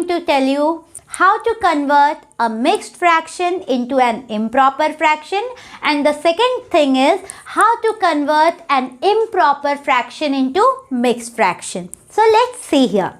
going to tell you how to convert a mixed fraction into an improper fraction, and the second thing is how to convert an improper fraction into mixed fraction. So let's see here.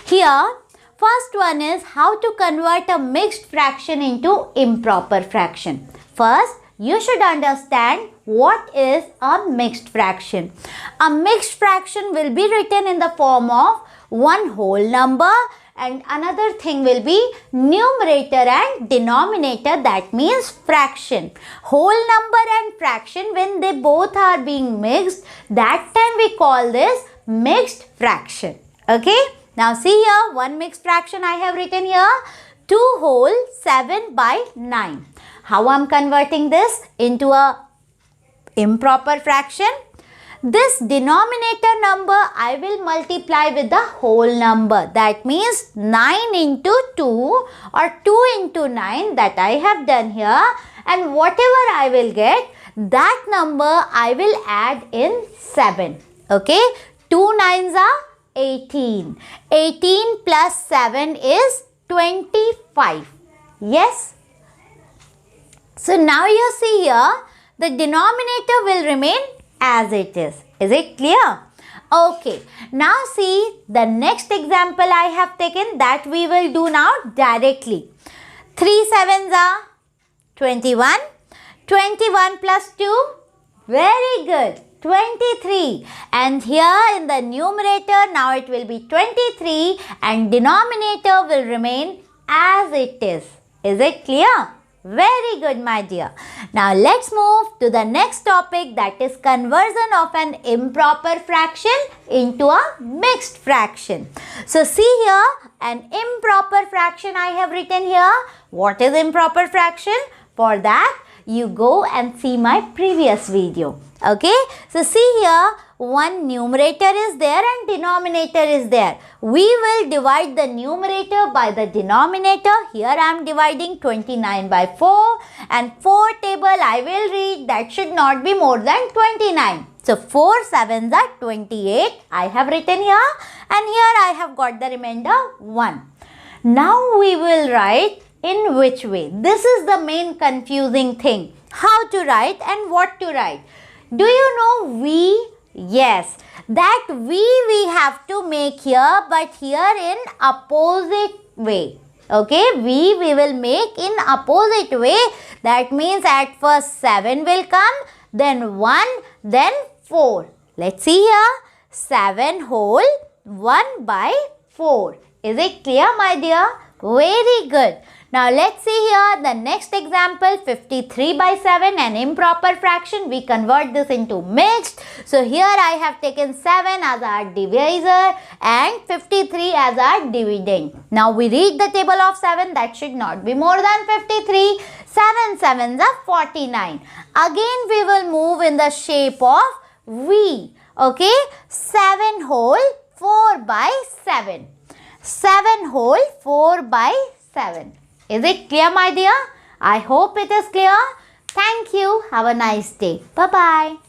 Here, first one is how to convert a mixed fraction into improper fraction. First, you should understand what is a mixed fraction. A mixed fraction will be written in the form of one whole number, and another thing will be numerator and denominator, that means fraction. Whole number and fraction, when they both are being mixed, that time we call this mixed fraction. Okay, now see here, one mixed fraction I have written here, 2 whole 7 by 9. How I am converting this into a improper fraction? This denominator number I will multiply with the whole number. That means 9 into 2 or 2 into 9 that I have done here, and whatever I will get, that number I will add in 7. Okay, 2 nines are 18. 18 plus 7 is 25. Yes. So now you see here, the denominator will remain as it is. Is it clear? Okay. Now see the next example I have taken, that we will do now directly. 3 sevens are 21. 21 plus 2. Very good. 23. And here in the numerator now it will be 23 and denominator will remain as it is. Is it clear? Very good, my dear. Now let's move to the next topic, that is conversion of an improper fraction into a mixed fraction. So see here, an improper fraction I have written here. What is improper fraction? For that, you go and see my previous video. Okay, so see here, one numerator is there and denominator is there. We will divide the numerator by the denominator. Here I am dividing 29 by 4, and 4 table I will read, that should not be more than 29. So 4 sevens are 28 I have written here, and here I have got the remainder 1. Now we will write in which way. This is the main confusing thing. How to write and what to write. Do you know V? Yes, that V we have to make here, but here in opposite way. Okay, V we will make in opposite way. That means at first 7 will come, then 1, then 4. Let's see here. 7 whole 1 by 4. Is it clear, my dear? Very good. Now let's see here the next example, 53 by 7, an improper fraction. We convert this into mixed. So here I have taken 7 as our divisor and 53 as our dividend. Now we read the table of 7, that should not be more than 53. 7 sevens are 49. Again we will move in the shape of V. Okay, 7 whole 4 by 7. 7 whole 4 by 7. Is it clear, my dear? I hope it is clear. Thank you. Have a nice day. Bye-bye.